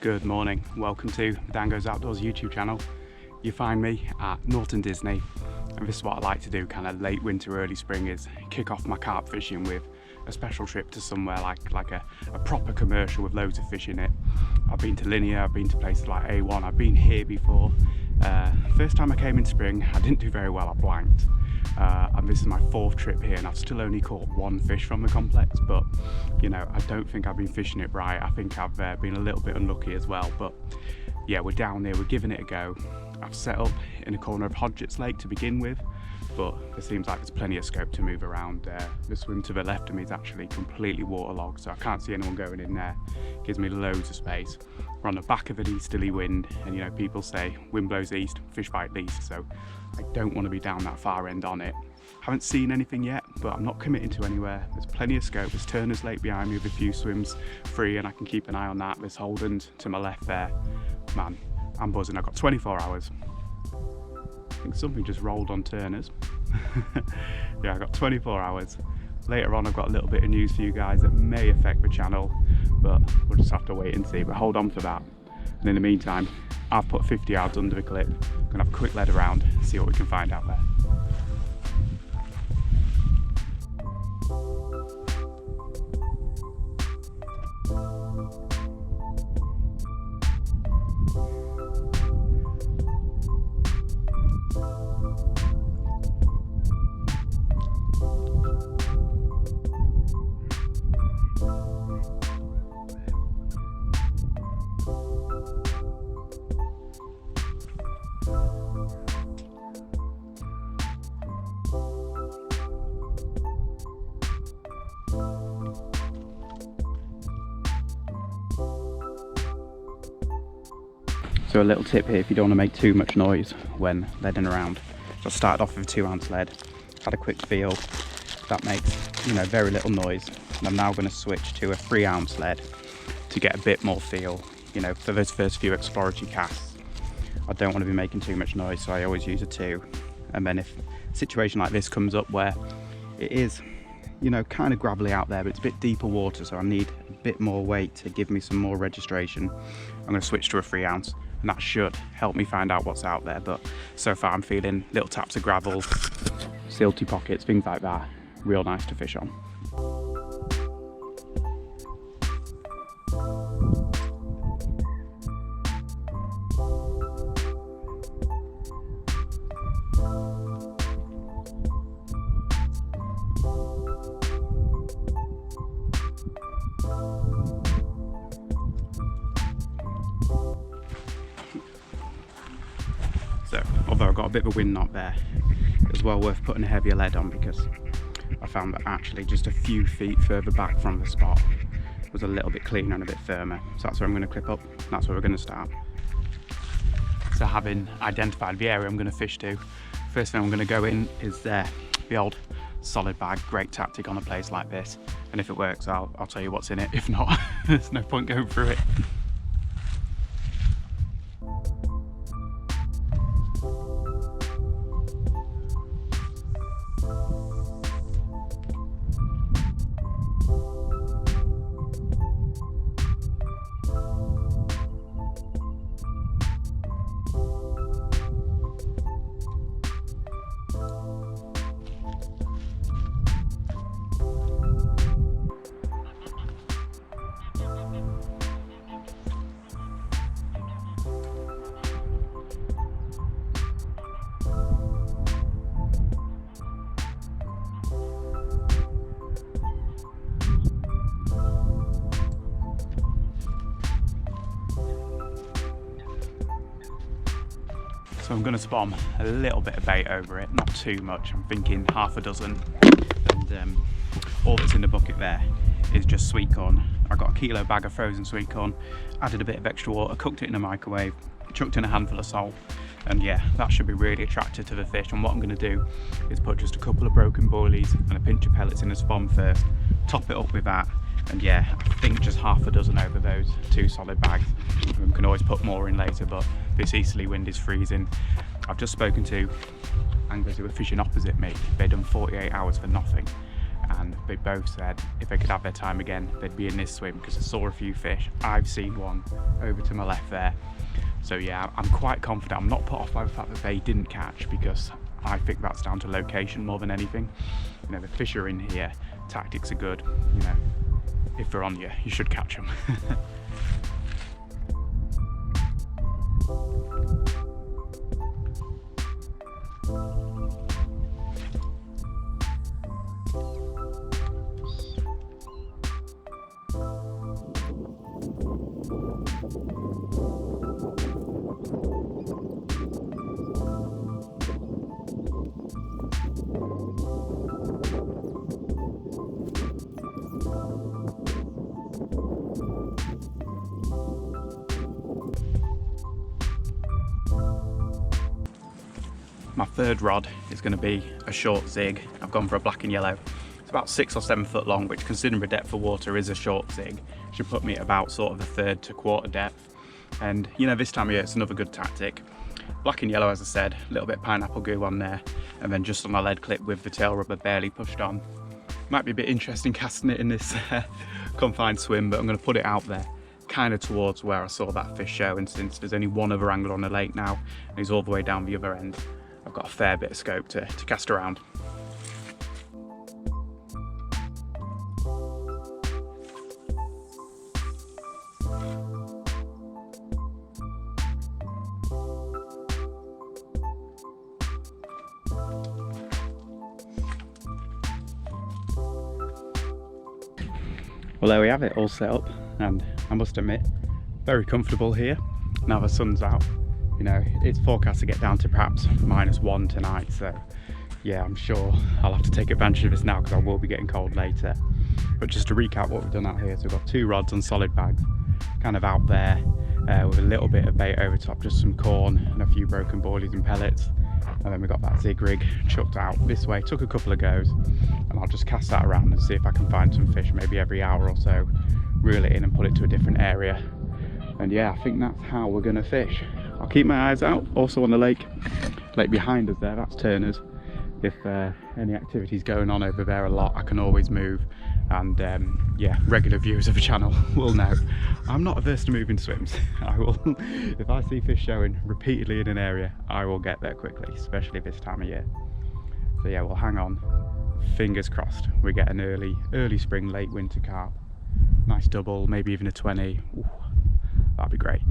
Good morning, welcome to DanGoesOutdoors YouTube channel. You find me at Norton Disney, and this is what I like to do kind of late winter, early spring, is kick off my carp fishing with a special trip to somewhere like a proper commercial with loads of fish in it. I've been to Linear, I've been to places like A1, I've been here before. First time I came in spring, I didn't do very well, I blanked. And this is my fourth trip here, and I've still only caught one fish from the complex, but you know, I don't think I've been fishing it right. I think I've been a little bit unlucky as well, but yeah, we're down there, we're giving it a go. I've set up in a corner of Hodgett's Lake to begin with, but there seems like there's plenty of scope to move around. The swim to the left of me is actually completely waterlogged, so I can't see anyone going in there. It gives me loads of space. We're on the back of an easterly wind, and you know, people say wind blows east, fish bite east, so I don't want to be down that far end on it. Haven't seen anything yet, but I'm not committing to anywhere. There's plenty of scope. There's Turner's Lake behind me with a few swims free, and I can keep an eye on that. There's Holden's to my left there. Man, I'm buzzing. I've got 24 hours. I think something just rolled on Turner's. Yeah, I've got 24 hours. Later on, I've got a little bit of news for you guys that may affect the channel, but we'll just have to wait and see. But hold on for that. And in the meantime, I've put 50 yards under the clip. I'm gonna have a quick lead around, see what we can find out there. So a little tip here, if you don't want to make too much noise when leading around. So I started off with a 2-ounce lead, had a quick feel. That makes, you know, very little noise. And I'm now going to switch to a 3-ounce lead to get a bit more feel. You know, for those first few exploratory casts, I don't want to be making too much noise, so I always use a 2. And then if a situation like this comes up where it is, you know, kind of gravelly out there, but it's a bit deeper water, so I need a bit more weight to give me some more registration, I'm going to switch to a 3-ounce. And that should help me find out what's out there. But so far I'm feeling little taps of gravel, silty pockets, things like that. Real nice to fish on. So, although I've got a bit of a wind knot there, it was well worth putting a heavier lead on, because I found that actually just a few feet further back from the spot was a little bit cleaner and a bit firmer. So that's where I'm going to clip up, and that's where we're going to start. So having identified the area I'm going to fish to, first thing I'm going to go in is the old solid bag. Great tactic on a place like this, and if it works I'll tell you what's in it. If not, there's no point going through it. So I'm going to spom a little bit of bait over it, not too much. I'm thinking half a dozen. And all that's in the bucket there is just sweet corn. I got a kilo bag of frozen sweet corn, added a bit of extra water, cooked it in a microwave, chucked in a handful of salt, and yeah, that should be really attractive to the fish. And what I'm going to do is put just a couple of broken boilies and a pinch of pellets in a spom first, top it up with that, and yeah, I think just half a dozen over those 2 solid bags. We can always put more in later, but this easterly wind is freezing. I've just spoken to anglers who were fishing opposite me. They'd done 48 hours for nothing, and they both said if they could have their time again, they'd be in this swim because I saw a few fish. I've seen one over to my left there. So yeah, I'm quite confident. I'm not put off by the fact that they didn't catch, because I think that's down to location more than anything. You know, the fish are in here, tactics are good, you know, if they're on you, you should catch them. My third rod is going to be a short zig. I've gone for a black and yellow. It's about 6 or 7 foot long, which considering the depth of water is a short zig. Should put me at about sort of a 1/3 to 1/4 depth. And you know, this time of year it's another good tactic. Black and yellow, as I said, a little bit of pineapple goo on there, and then just on a lead clip with the tail rubber barely pushed on. Might be a bit interesting casting it in this confined swim, but I'm going to put it out there kind of towards where I saw that fish show, and since there's only one other angler on the lake now and he's all the way down the other end, I've got a fair bit of scope to cast around. Well, there we have it, all set up, and I must admit, very comfortable here. Now the sun's out. You know, it's forecast to get down to perhaps -1 tonight, so yeah, I'm sure I'll have to take advantage of this now because I will be getting cold later. But just to recap what we've done out here, so we've got 2 rods on solid bags, kind of out there with a little bit of bait over top, just some corn and a few broken boilies and pellets. And then we got that zig rig chucked out this way, took a couple of goes, and I'll just cast that around and see if I can find some fish maybe every hour or so, reel it in and put it to a different area. And yeah, I think that's how we're gonna fish. I'll keep my eyes out also on the lake behind us there, that's Turner's. If any activity's going on over there a lot, I can always move, and yeah, regular viewers of the channel will know I'm not averse to moving swims. I will, if I see fish showing repeatedly in an area, I will get there quickly, especially this time of year. So yeah, we'll hang on, fingers crossed we get an early spring, late winter carp, nice double, maybe even a 20. Ooh, that'd be great.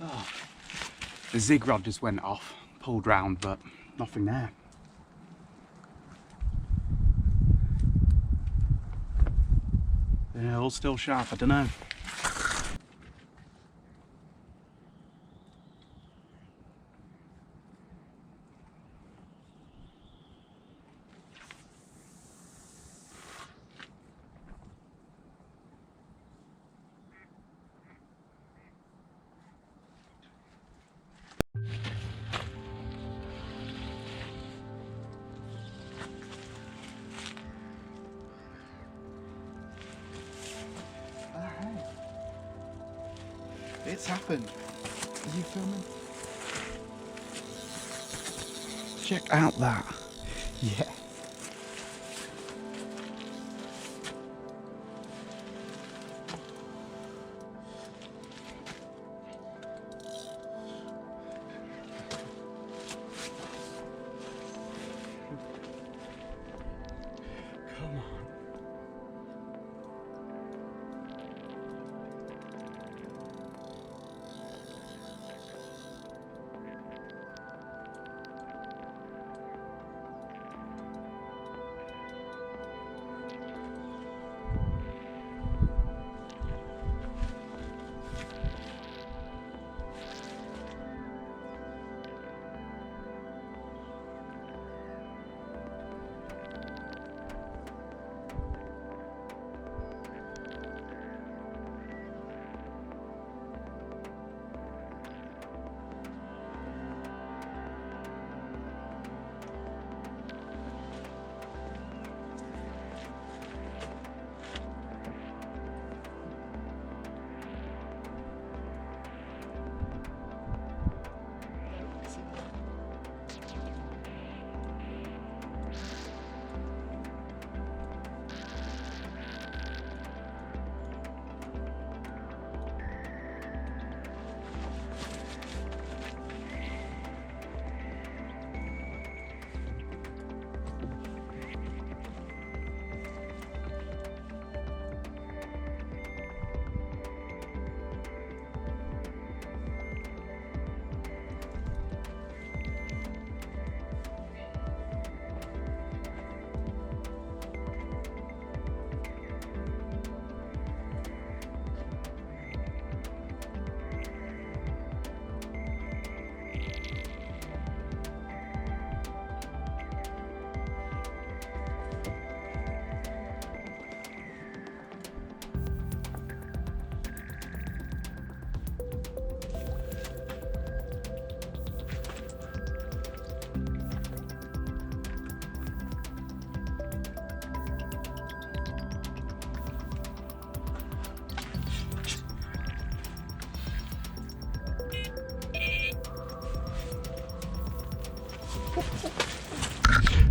Oh, the zig rod just went off, pulled round, but nothing there. They're all still sharp, I don't know. It's happened. Are you filming? Check out that. Yeah. Come on.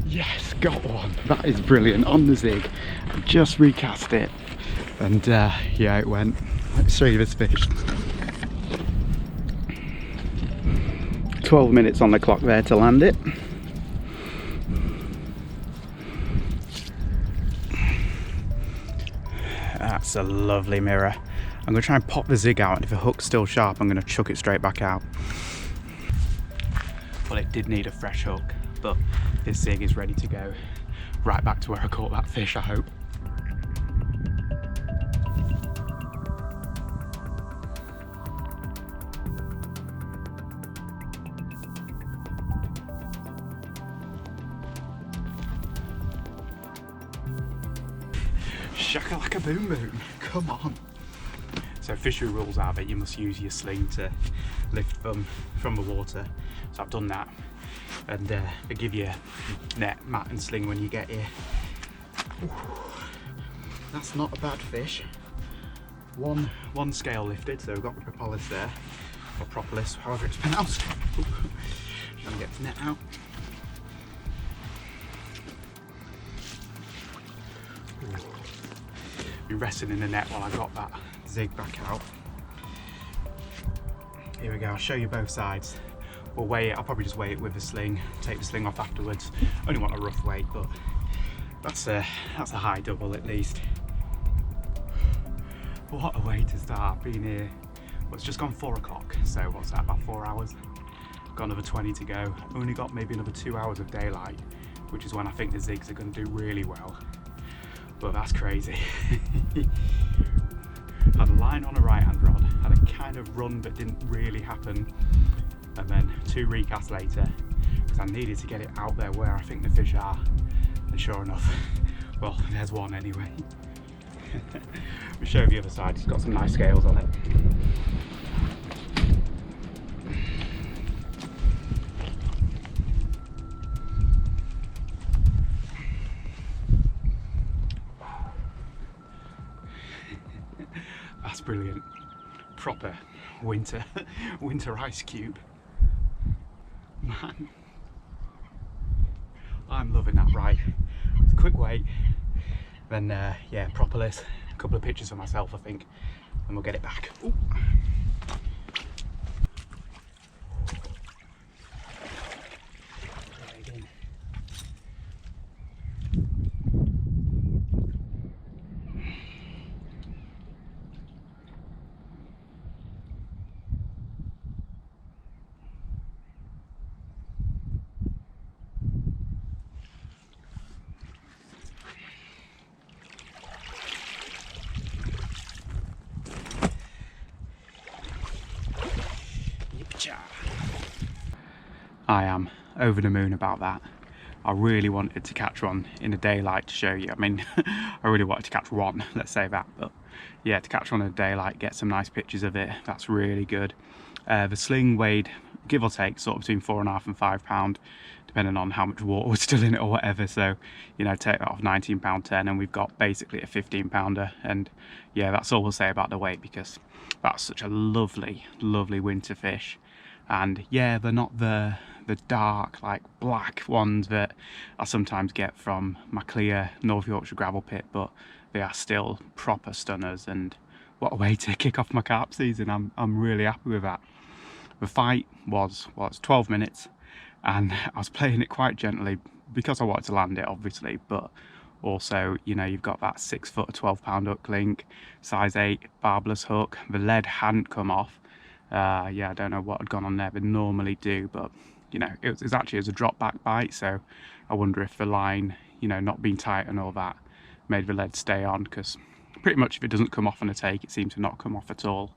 Yes, got one. That is brilliant. On the zig. Just recast it. And yeah, it went. Let's show you this fish. 12 minutes on the clock there to land it. That's a lovely mirror. I'm going to try and pop the zig out, and if the hook's still sharp, I'm going to chuck it straight back out. Well, it did need a fresh hook, but this zig is ready to go right back to where I caught that fish, I hope. Shakalaka boom boom, come on. So fishery rules are that you must use your sling to lift them from the water. So I've done that, and they give you net, mat and sling when you get here. Ooh, that's not a bad fish. One scale lifted, so we've got the propolis there, or propolis, however it's pronounced. Trying to get the net out. Be resting in the net while I got that zig back out. Here we go, I'll show you both sides. We'll weigh it, I'll probably just weigh it with the sling, take the sling off afterwards. Only want a rough weight, but that's a high double at least. What a way to start, being here. Well, it's just gone 4 o'clock, so what's that, about 4 hours? Got another 20 to go. Only got maybe another 2 hours of daylight, which is when I think the zigs are going to do really well. But that's crazy. Had a line on a right hand rod, had a kind of run but didn't really happen, and then 2 recasts later because I needed to get it out there where I think the fish are, and sure enough, well, there's one anyway. Let me show you the other side, it's got some nice scales on it. That's brilliant. Proper winter ice cube. Man, I'm loving that. Right, quick wait, then yeah, propolis, a couple of pictures of myself I think, and we'll get it back. Ooh. I am over the moon about that. I really wanted to catch one in the daylight to show you. I mean, I really wanted to catch one, let's say that, but yeah, to catch one in the daylight, get some nice pictures of it, that's really good. The sling weighed, give or take, sort of between 4.5 and 5 pound, depending on how much water was still in it or whatever. So, you know, take that off 19 pound 10, and we've got basically a 15 pounder. And yeah, that's all we'll say about the weight, because that's such a lovely, lovely winter fish. And yeah, they're not the dark, like black ones that I sometimes get from my clear North Yorkshire gravel pit, but they are still proper stunners. And what a way to kick off my carp season. I'm really happy with that. The fight was 12 minutes, and I was playing it quite gently because I wanted to land it, obviously, but also, you know, you've got that 6 foot 12 pound hook link, size 8 barbless hook. The lead hadn't come off. Yeah, I don't know what had gone on there, they normally do, but you know, it was actually as a drop back bite, so I wonder if the line, you know, not being tight and all that made the lead stay on, because pretty much if it doesn't come off on a take, it seems to not come off at all.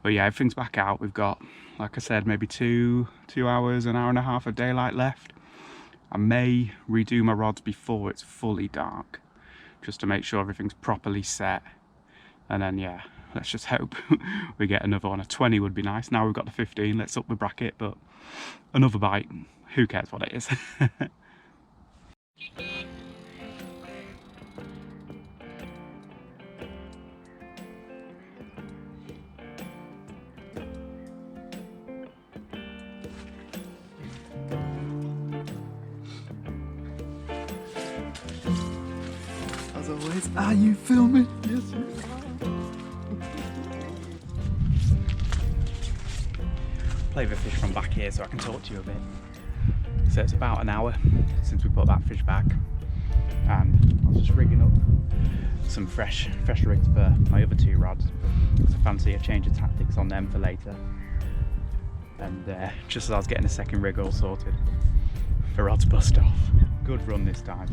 But yeah, everything's back out. We've got, like I said, maybe 2 hours, an hour and a half of daylight left. I may redo my rods before it's fully dark, just to make sure everything's properly set, and then yeah, let's just hope we get another one. A 20 would be nice. Now we've got the 15, let's up the bracket, but another bite, who cares what it is. boys. Are you filming? Yes, yes. Play the fish from back here so I can talk to you a bit. So it's about an hour since we put that fish back, and I was just rigging up some fresh rigs for my other 2 rods because I fancy a change of tactics on them for later. And just as I was getting a second rig all sorted, the rod's bust off. Good run this time.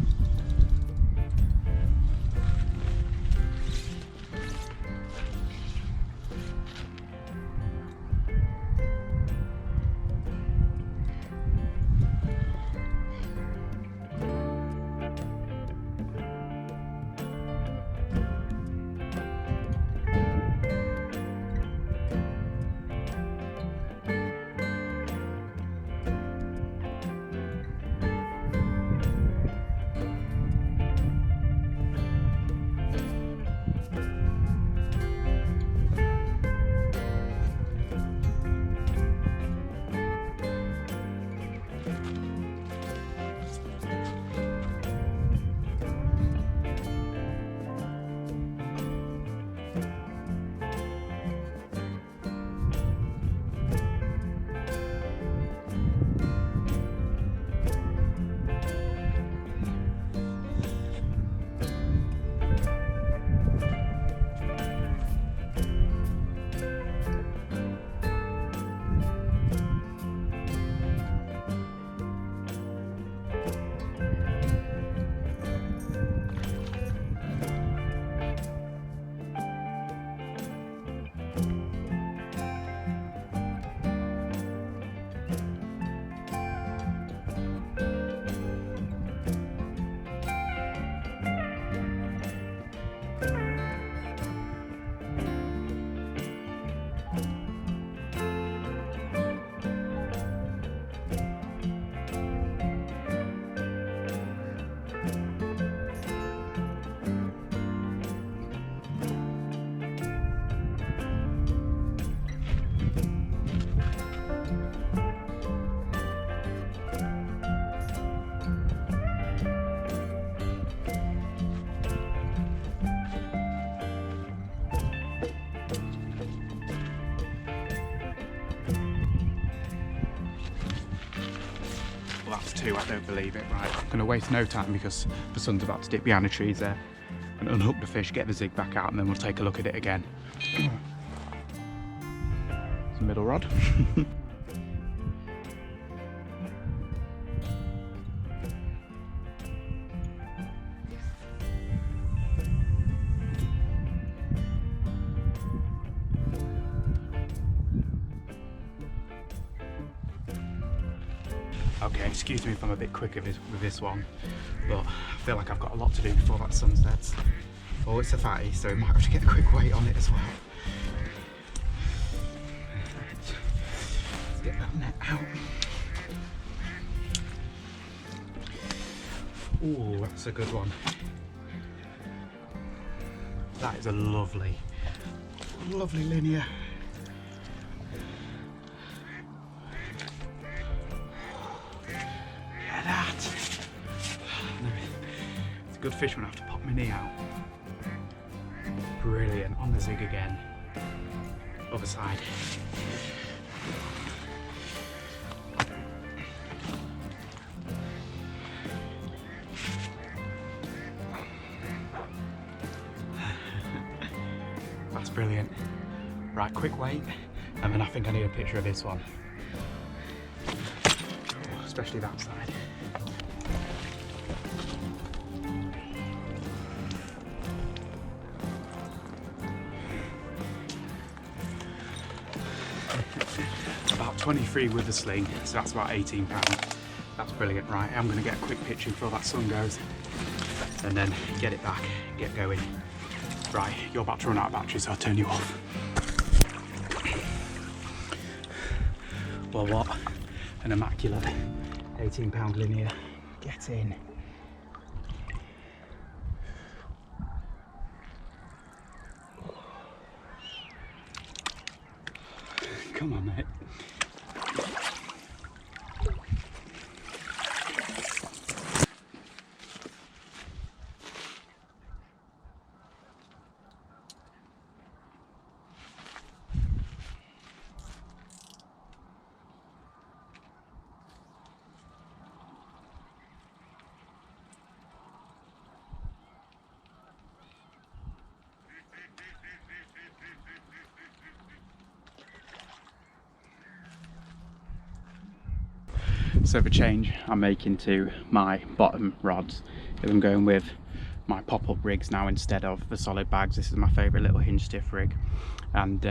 Well, that's 2, I don't believe it. Right, I'm going to waste no time because the sun's about to dip behind the trees there, and unhook the fish, get the zig back out, and then we'll take a look at it again. It's a middle rod. Okay, excuse me if I'm a bit quicker with this one, but I feel like I've got a lot to do before that sun sets. Oh, it's a fatty, so we might have to get a quick weight on it as well. Let's get that net out. Ooh, that's a good one. That is a lovely linear. It's a good fish when I have to pop my knee out. Brilliant, on the zig again. Other side. That's brilliant. Right, quick wait, and then I think I need a picture of this one. Especially that side. About 23 with the sling, so that's about £18. That's brilliant. Right, I'm going to get a quick picture before that sun goes, and then get it back, get going. Right, you're about to run out of battery, so I'll turn you off. Well, what an immaculate £18 linear. Get in. Come on, mate. So for change, I'm making to my bottom rods. I'm going with my pop-up rigs now instead of the solid bags. This is my favourite little hinge stiff rig. And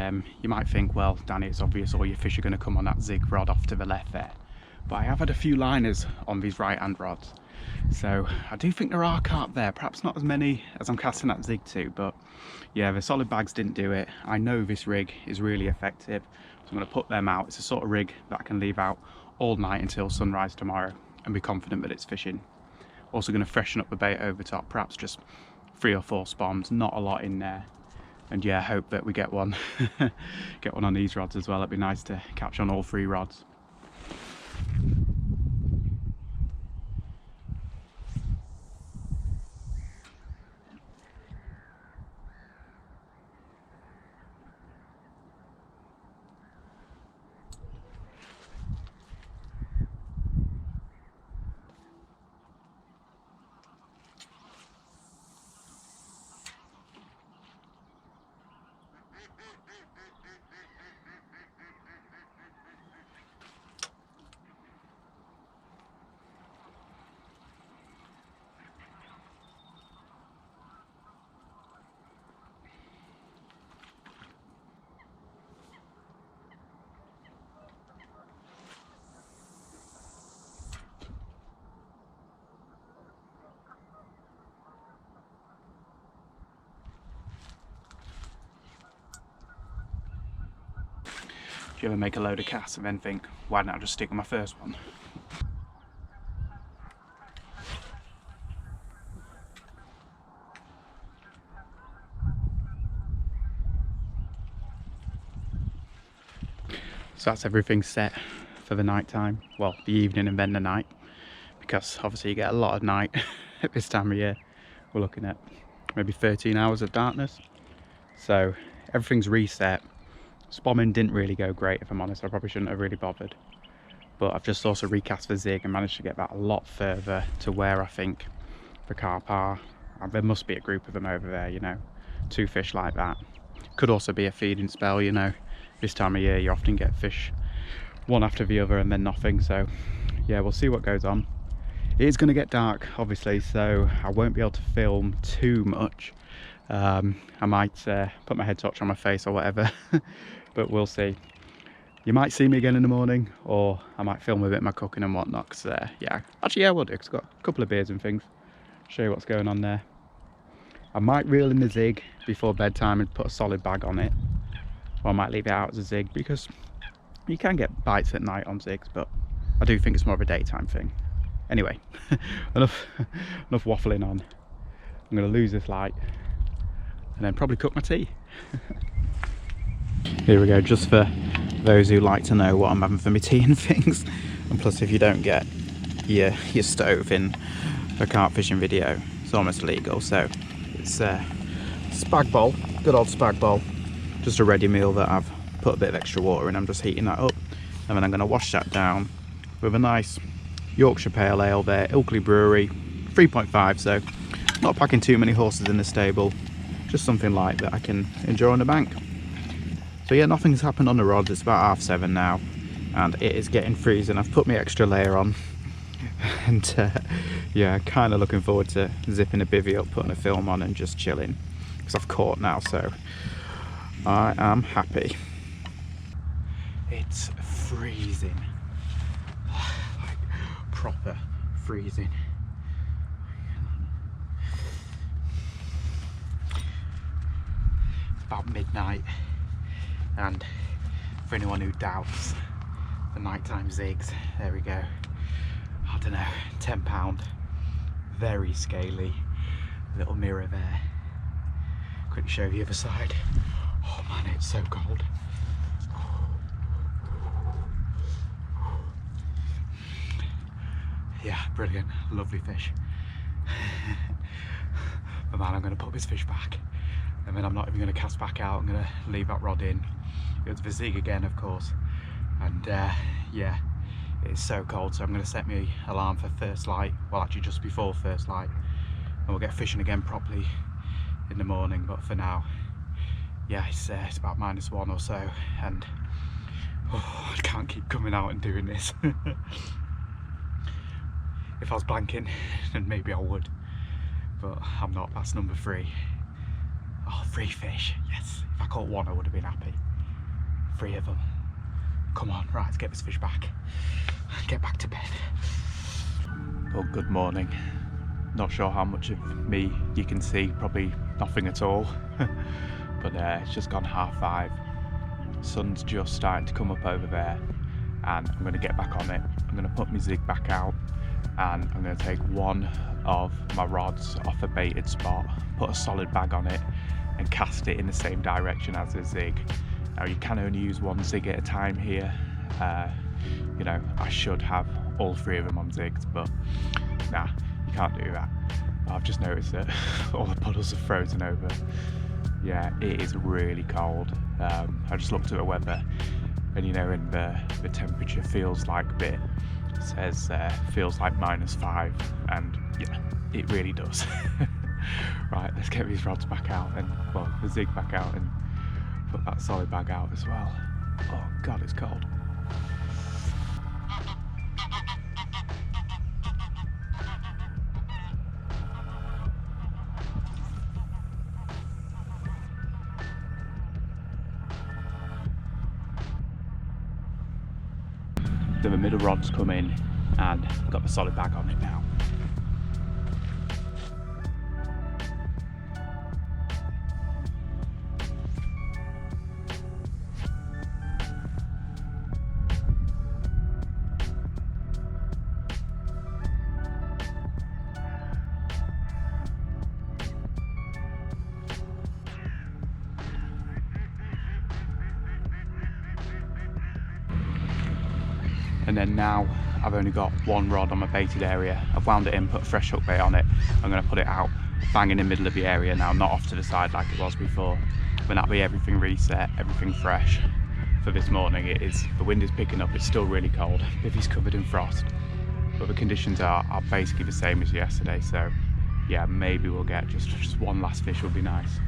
you might think, well, Danny, it's obvious all your fish are going to come on that zig rod off to the left there. But I have had a few liners on these right-hand rods. So I do think there are carp there, perhaps not as many as I'm casting that zig to, but yeah, the solid bags didn't do it. I know this rig is really effective, so I'm going to put them out. It's a sort of rig that I can leave out all night until sunrise tomorrow and be confident that it's fishing. Also going to freshen up the bait over top, perhaps just 3 or 4 spawns, not a lot in there. And yeah, hope that we get one get one on these rods as well. It'd be nice to catch on all 3 rods. Do you ever make a load of casts and then think, why didn't I just stick with my first one? So that's everything set for the night time, well, the evening and then the night, because obviously you get a lot of night at this time of year. We're looking at maybe 13 hours of darkness, so everything's reset. Spomming didn't really go great, if I'm honest. I probably shouldn't have really bothered, but I've just also recast the zig and managed to get that a lot further to where I think the carp are. There must be a group of them over there, you know, 2 fish like that. Could also be a feeding spell, you know. This time of year you often get fish one after the other and then nothing, so yeah, we'll see what goes on. It is going to get dark obviously, so I won't be able to film too much. I might put my head torch on my face or whatever but we'll see. You might see me again in the morning, or I might film a bit of my cooking and whatnot, because yeah, actually yeah, I will do, because I've got a couple of beers and things. Show you what's going on there. I might reel in the zig before bedtime and put a solid bag on it, or I might leave it out as a zig, because you can get bites at night on zigs, but I do think it's more of a daytime thing. Anyway, enough waffling on. I'm going to lose this light and then probably cook my tea. Here we go, just for those who like to know what I'm having for my tea and things. And plus, if you don't get your stove in a carp fishing video, it's almost illegal. So it's a spag bowl, good old spag bowl, just a ready meal that I've put a bit of extra water in. I'm just heating that up, and then I'm going to wash that down with a nice Yorkshire Pale Ale there, Ilkley Brewery, 3.5, so not packing too many horses in the stable, just something light that I can enjoy on the bank. So yeah, nothing's happened on the rods. It's about 7:30 now and it is getting freezing. I've put my extra layer on and yeah, kind of looking forward to zipping a bivvy up, putting a film on and just chilling, because I've caught now, so I am happy. It's freezing, like proper freezing. It's about midnight, and for anyone who doubts the nighttime zigs, there we go. I don't know, £10, very scaly, little mirror there. Quick show the other side. Oh man, it's so cold. Yeah, brilliant, lovely fish. But man, I'm going to put this fish back, and then I'm not even going to cast back out. I'm going to leave that rod in. It was the zig again, of course, and yeah, it's so cold, so I'm going to set my alarm for first light, well actually just before first light, and we'll get fishing again properly in the morning. But for now, yeah, it's about -1 or so, and oh, I can't keep coming out and doing this. If I was blanking, then maybe I would, but I'm not. That's number 3. Oh, 3 fish, yes. If I caught 1, I would have been happy. 3 of them. Come on, right, let's get this fish back. Get back to bed. Well, good morning. Not sure how much of me you can see, probably nothing at all. But it's just gone 5:30. Sun's just starting to come up over there, and I'm going to get back on it. I'm going to put my zig back out, and I'm going to take one of my rods off a baited spot, put a solid bag on it, and cast it in the same direction as the zig. Now you can only use 1 zig at a time here. You know, I should have all 3 of them on zigs, but nah, you can't do that. I've just noticed that all the puddles are frozen over. Yeah, it is really cold. I just looked at the weather, and you know, in the temperature feels like a bit. It says feels like -5, and yeah, it really does. Right, let's get these rods back out, and well, the zig back out, and put that solid bag out as well. Oh god, it's cold. The middle rod's come in, and I've got the solid bag on it now. And then now I've only got 1 rod on my baited area. I've wound it in, put a fresh hook bait on it. I'm going to put it out bang in the middle of the area now, not off to the side like it was before. But that'll be everything reset, everything fresh for this morning. It is, the wind is picking up, it's still really cold. Bivvy's covered in frost, but the conditions are basically the same as yesterday. So yeah, maybe we'll get just 1 last fish would be nice.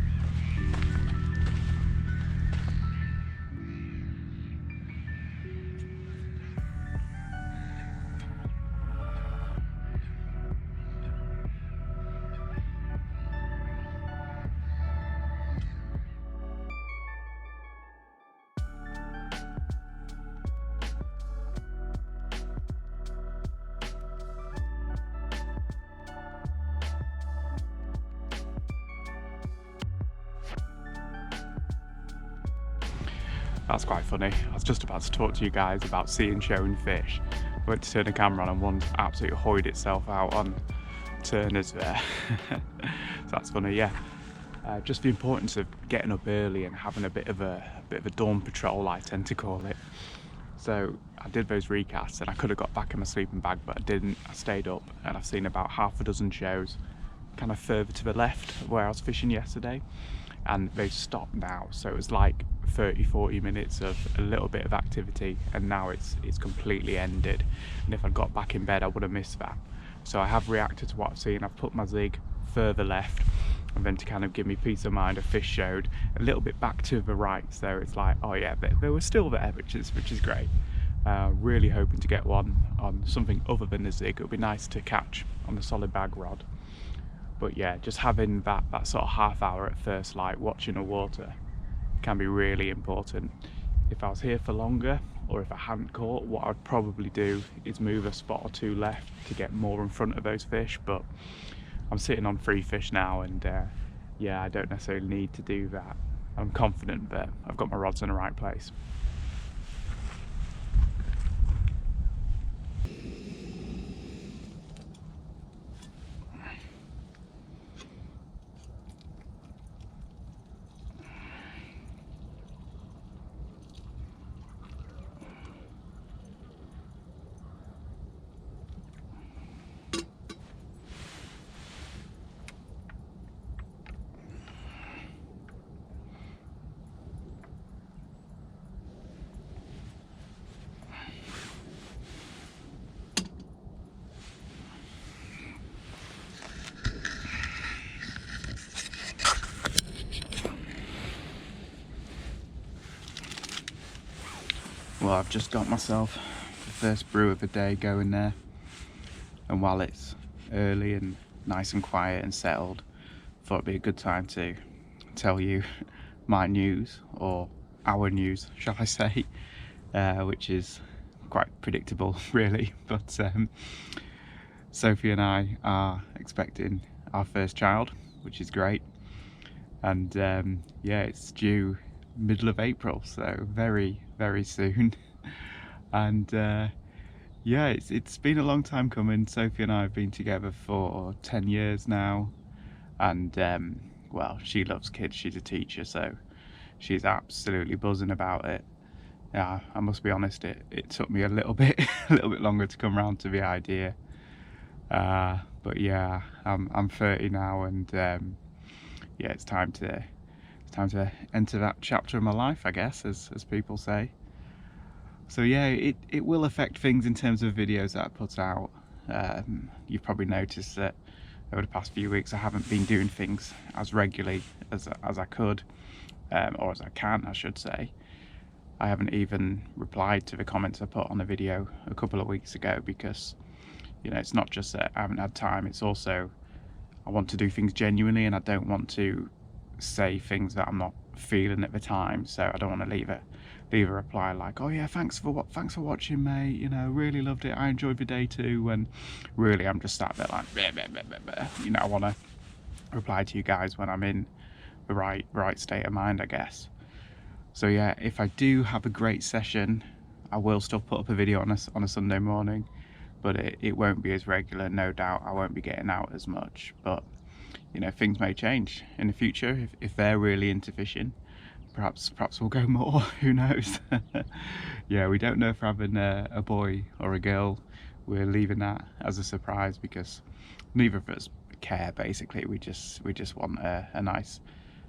That's quite funny. I was just about to talk to you guys about seeing showing fish. I went to turn the camera on and one's absolutely hoyed itself out on turners there. So that's funny, yeah. Just the importance of getting up early and having a bit of a dawn patrol, I tend to call it. So I did those recasts, and I could have got back in my sleeping bag, but I didn't. I stayed up, and I've seen about half a dozen shows kind of further to the left where I was fishing yesterday, and they've stopped now. So it was like 30-40 minutes of a little bit of activity, and now it's completely ended. And if I'd got back in bed, I would have missed that. So I have reacted to what I've seen. I've put my zig further left, and then to kind of give me peace of mind, a fish showed a little bit back to the right, so it's like, oh yeah, they were still there, which is great. Really hoping to get one on something other than the zig. It would be nice to catch on the solid bag rod. But yeah, just having that sort of half hour at first light watching the water can be really important. If I was here for longer, or if I hadn't caught, what I'd probably do is move a spot or 2 left to get more in front of those fish. But I'm sitting on 3 fish now, and yeah, I don't necessarily need to do that. I'm confident that I've got my rods in the right place. Well, I've just got myself the first brew of the day going there. and while it's early and nice and quiet and settled, I thought it'd be a good time to tell you my news, or our news shall I say, which is quite predictable really, but Sophie and I are expecting our first child, which is great, and yeah, it's due middle of April, so very soon. And yeah, it's been a long time coming. Sophie and I have been together for 10 years now, and well, she loves kids, she's a teacher, so she's absolutely buzzing about it. Yeah, I must be honest, it took me a little bit longer to come around to the idea, but yeah, I'm 30 now, and yeah, it's time to enter that chapter of my life, I guess, as people say. So yeah, it will affect things in terms of videos that I put out. You've probably noticed that over the past few weeks I haven't been doing things as regularly as I could, or as I can, I should say. I haven't even replied to the comments I put on the video a couple of weeks ago, because, you know, it's not just that I haven't had time, it's also I want to do things genuinely, and I don't want to say things that I'm not feeling at the time. So I don't want to leave a reply like, oh yeah, thanks for watching, mate, you know, really loved it, I enjoyed the day too, when really I'm just sat there like bleh, bleh, bleh, bleh, bleh. You know, I want to reply to you guys when I'm in the right state of mind, I guess. So yeah, if I do have a great session, I will still put up a video on a Sunday morning, but it won't be as regular, no doubt. I won't be getting out as much, but you know, things may change in the future. If they're really into fishing, perhaps we'll go more, who knows. Yeah, we don't know if we're having a boy or a girl. We're leaving that as a surprise, because neither of us care, basically. We just want a nice,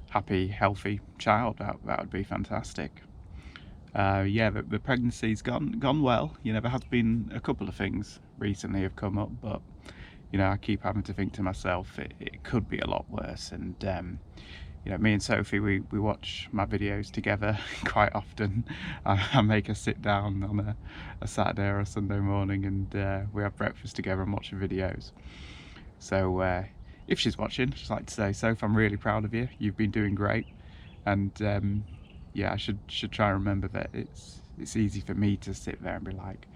happy, healthy child. That would be fantastic. Yeah, the pregnancy's gone well. You know, there has been a couple of things recently have come up, but you know, I keep having to think to myself, it could be a lot worse. And you know, me and Sophie, we watch my videos together quite often. I make her sit down on a Saturday or a Sunday morning, and we have breakfast together and watch the videos. So if she's watching, I'd just like to say, Soph, I'm really proud of you. You've been doing great, and yeah, I should try and remember that it's easy for me to sit there and be like,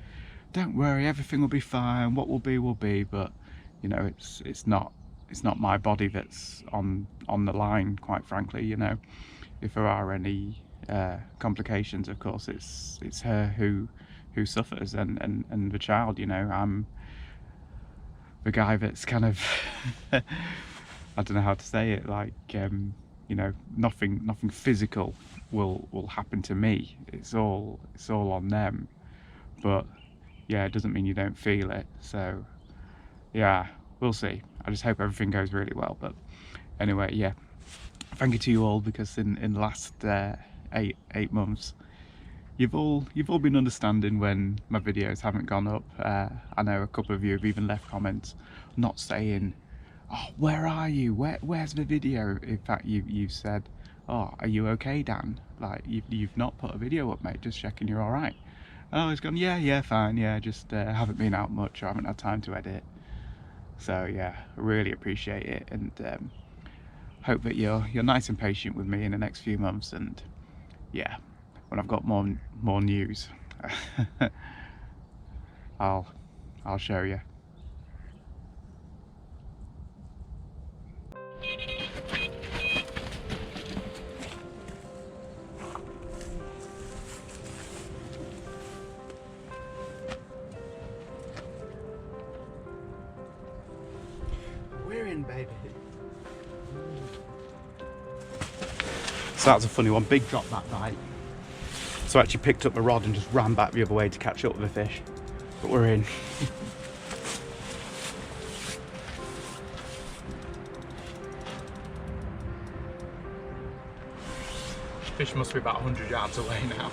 don't worry, everything will be fine, what will be, but you know, it's not my body that's on the line, quite frankly. You know, if there are any complications, of course it's her who suffers, and the child. You know, I'm the guy that's kind of I don't know how to say it, like you know, nothing physical will happen to me. It's all on them. But yeah, it doesn't mean you don't feel it. So yeah, we'll see. I just hope everything goes really well. But anyway, yeah, thank you to you all, because in the last 8 months, you've all been understanding when my videos haven't gone up. I know a couple of you have even left comments not saying, oh, where are you, where's the video? In fact, you've said, oh, are you okay, Dan? Like, you've not put a video up, mate, just checking you're all right. And I was gone, yeah, fine, yeah, just haven't been out much, or haven't had time to edit. So yeah, I really appreciate it, and hope that you're nice and patient with me in the next few months. And yeah, when I've got more news, I'll show you. We're in, baby. So that was a funny one, big drop that bite. So I actually picked up the rod and just ran back the other way to catch up with the fish. But we're in. Fish must be about 100 yards away now.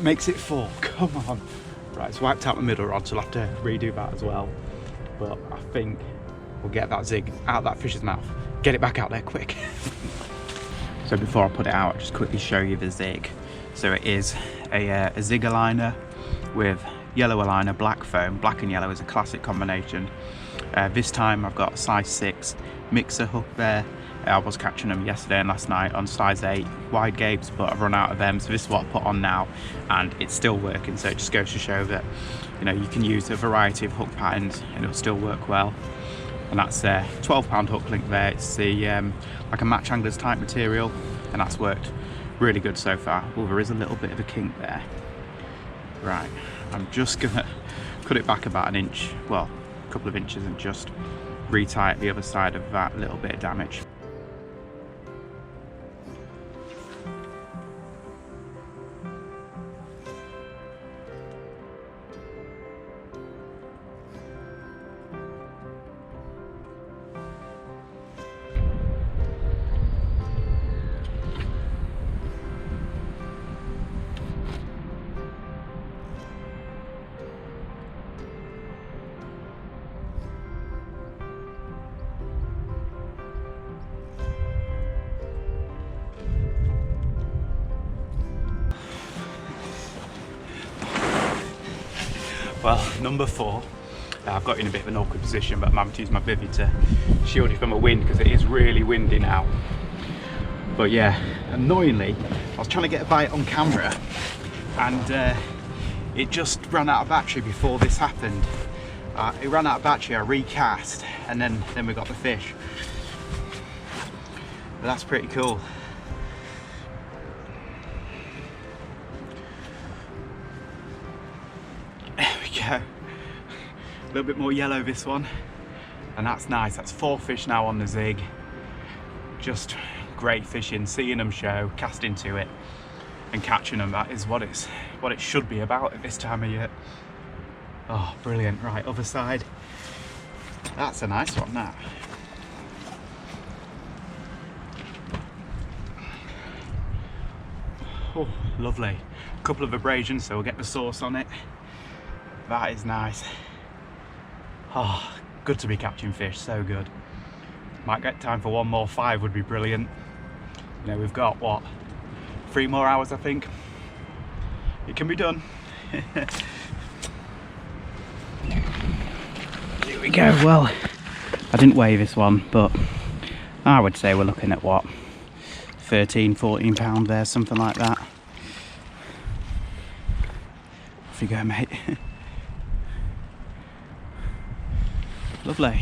That makes it 4. Come on. Right, it's wiped out my middle rod, so I'll have to redo that as well. But I think we'll get that zig out that fish's mouth. Get it back out there quick. So before I put it out, I'll just quickly show you the zig. So it is a zig aligner with yellow aligner, black foam. Black and yellow is a classic combination. This time I've got a size 6 mixer hook there. I was catching them yesterday and last night on size 8 wide gapes, but I've run out of them, so this is what I put on now, and it's still working. So it just goes to show that, you know, you can use a variety of hook patterns and it'll still work well. And that's a £12 hook link there. It's the like a match anglers type material, and that's worked really good so far. Well, there is a little bit of a kink there. Right, I'm just gonna cut it back about an inch, well, a couple of inches, and just retie at the other side of that little bit of damage. Well, number 4, I've got you in a bit of an awkward position, but I'm having to use my bivvy to shield you from the wind because it is really windy now. But yeah, annoyingly, I was trying to get a bite on camera and it just ran out of battery before this happened. It ran out of battery, I recast, and then we got the fish. But that's pretty cool. A little bit more yellow this one, and that's nice. That's 4 fish now on the zig. Just great fishing, seeing them show, casting to it and catching them. That is what it should be about at this time of year. Oh, brilliant. Right, other side. That's a nice one, that. Oh, lovely. A couple of abrasions, so we'll get the sauce on it. That is nice. Oh, good to be catching fish, so good. Might get time for one more 5 would be brilliant. You know, we've got, what, 3 more hours, I think. It can be done. Here we go. Well, I didn't weigh this one, but I would say we're looking at, what, 13, 14 pounds there, something like that. Off you go, mate. Lovely.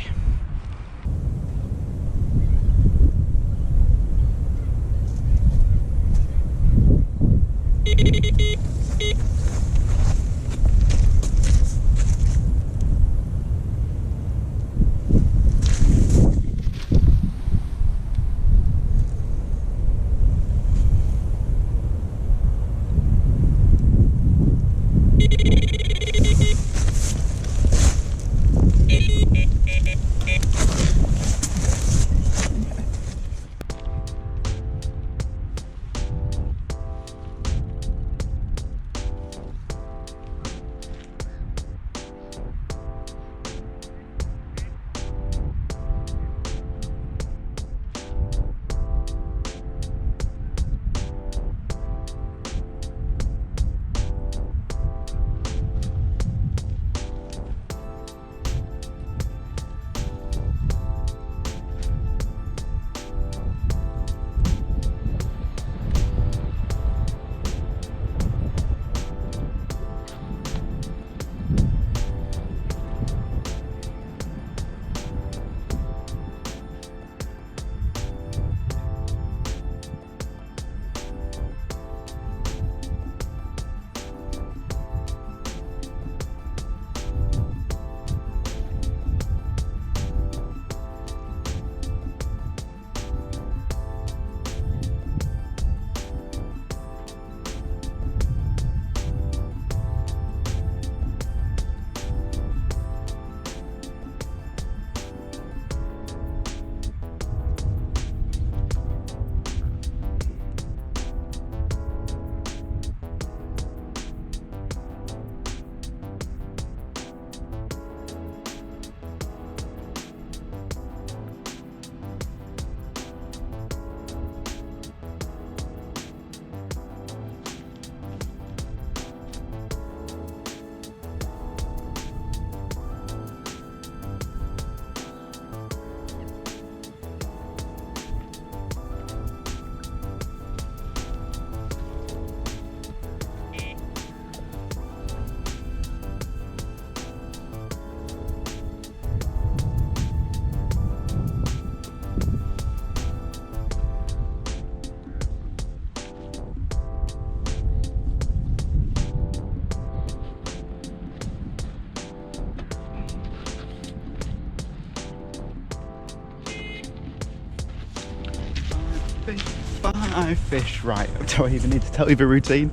fish, 5 fish. Right, do I even need to tell you the routine?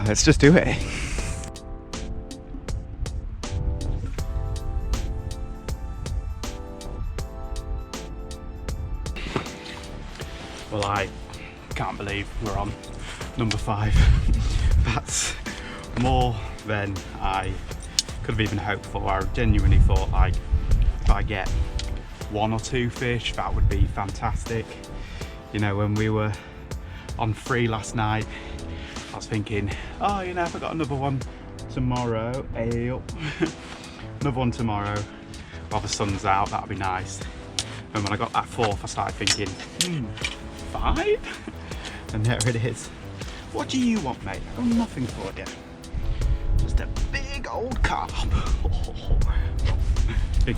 Let's just do it. Well, I can't believe we're on number 5. That's more than I could have even hoped for. I genuinely thought, like, if I get 1 or 2 fish, that would be fantastic. You know, when we were on 3 last night, I was thinking, oh, you know, if I got another one tomorrow, another one tomorrow while the sun's out, that'd be nice. And when I got that 4th, I started thinking, 5? And there it is. What do you want, mate? I've got nothing for you. Just a big old carp. Big,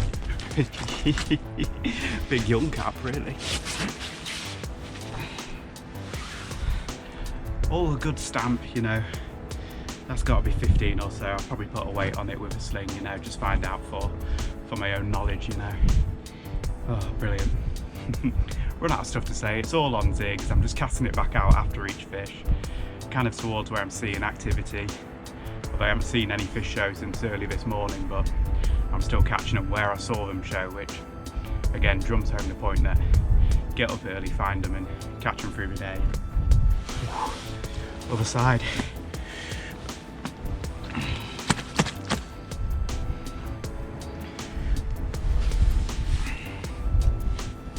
big young carp, really. All a good stamp, you know. That's got to be 15 or so. I'll probably put a weight on it with a sling, you know, just find out for my own knowledge, you know. Oh, brilliant. Run out of stuff to say. It's all on zigs. I'm just casting it back out after each fish, kind of towards where I'm seeing activity. Although I haven't seen any fish show since early this morning, but I'm still catching up where I saw them show, which again drums home the point that get up early, find them and catch them through the day. Other side.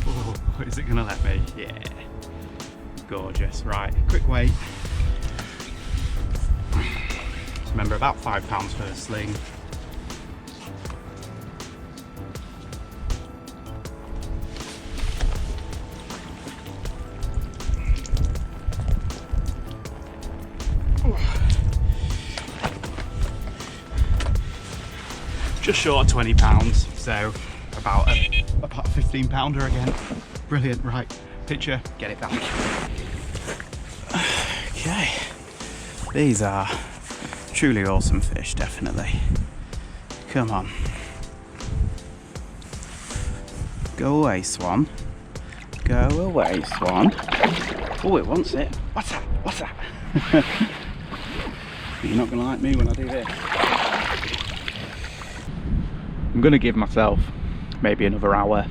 Oh, is it gonna let me? Yeah. Gorgeous. Right, quick weight. Remember, about £5 for a sling. Just short of £20, so about a 15-pounder again. Brilliant. Right, picture, get it back. Okay, these are truly awesome fish, definitely. Come on. Go away, swan. Go away, swan. Oh, it wants it. What's that? What's that? You're not gonna like me when I do this. I'm gonna give myself maybe another hour,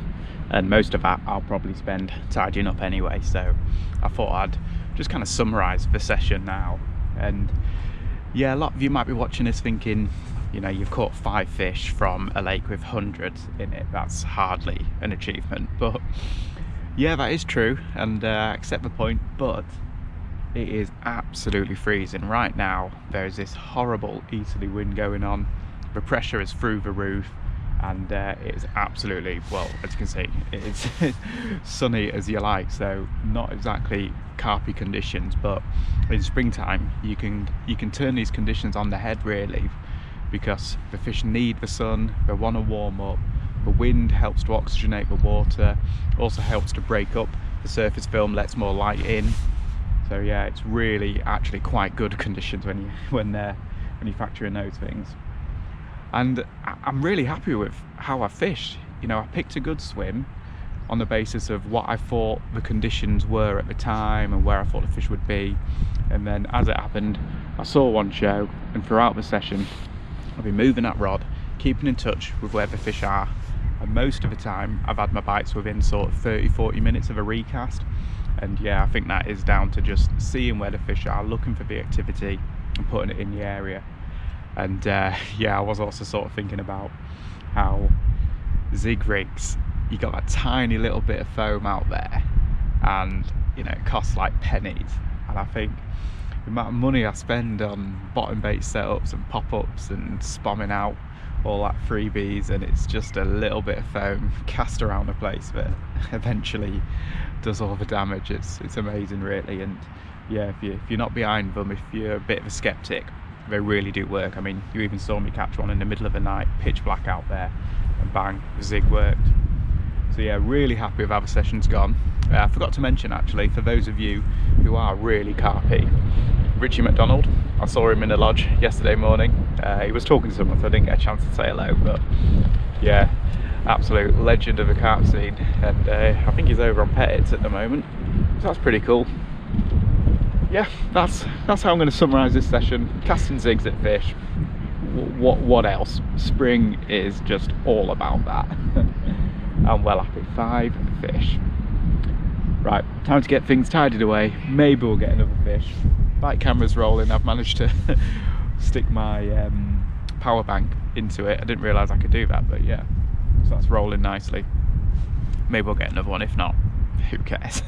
and most of that I'll probably spend tidying up anyway, so I thought I'd just kind of summarize the session now. And yeah, a lot of you might be watching this thinking, you know, you've caught 5 fish from a lake with hundreds in it. That's hardly an achievement, but yeah, that is true, and I accept the point, but it is absolutely freezing right now. There's this horrible easterly wind going on, the pressure is through the roof, and it's absolutely, well, as you can see, it's sunny as you like, so not exactly carpy conditions, but in springtime you can turn these conditions on the head, really, because the fish need the sun, they want to warm up, the wind helps to oxygenate the water, also helps to break up the surface film, lets more light in. So yeah, it's really actually quite good conditions when you factor in those things. And I'm really happy with how I fished. You know, I picked a good swim on the basis of what I thought the conditions were at the time and where I thought the fish would be. And then as it happened, I saw one show, and throughout the session I've been moving that rod, keeping in touch with where the fish are, and most of the time I've had my bites within sort of 30-40 minutes of a recast. And yeah, I think that is down to just seeing where the fish are, looking for the activity and putting it in the area. And yeah, I was also sort of thinking about how zig rigs, you got that tiny little bit of foam out there, and you know, it costs like pennies. And I think the amount of money I spend on bottom bait setups and pop-ups and spomming out all that freebies, and it's just a little bit of foam cast around the place that eventually does all the damage. It's amazing, really. And yeah, if you're not behind them, if you're a bit of a skeptic, they really do work. I mean, you even saw me catch one in the middle of the night, pitch black out there, and bang, the zig worked. So yeah, really happy with how the session's gone. I forgot to mention, actually, for those of you who are really carpy, Richie McDonald, I saw him in the lodge yesterday morning. He was talking to someone, so I didn't get a chance to say hello, but yeah, absolute legend of a carp scene, and I think he's over on Pettits at the moment, so that's pretty cool. Yeah, that's how I'm going to summarise this session. Casting zigs at fish. What else? Spring is just all about that. I'm well happy. 5 fish. Right, time to get things tidied away. Maybe we'll get another fish. Bike camera's rolling. I've managed to stick my power bank into it. I didn't realise I could do that, but yeah, so that's rolling nicely. Maybe we'll get another one. If not, who cares?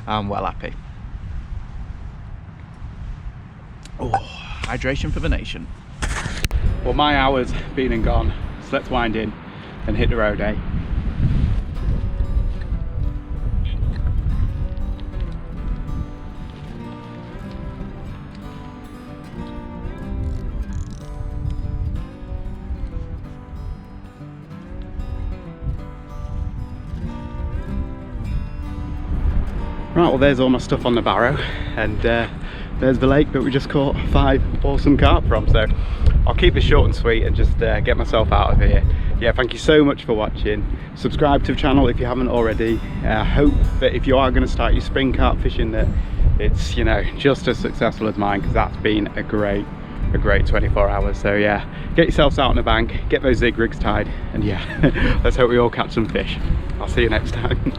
I'm well happy. Oh, hydration for the nation. Well, my hour's been and gone, so let's wind in and hit the road, eh? Right, well there's all my stuff on the barrow, and there's the lake that we just caught 5 awesome carp from, so I'll keep this short and sweet and just get myself out of here. Yeah, thank you so much for watching. Subscribe to the channel if you haven't already. I hope that if you are going to start your spring carp fishing that it's, you know, just as successful as mine, because that's been a great 24 hours. So yeah, get yourselves out on the bank, get those zig rigs tied, and yeah, let's hope we all catch some fish. I'll see you next time.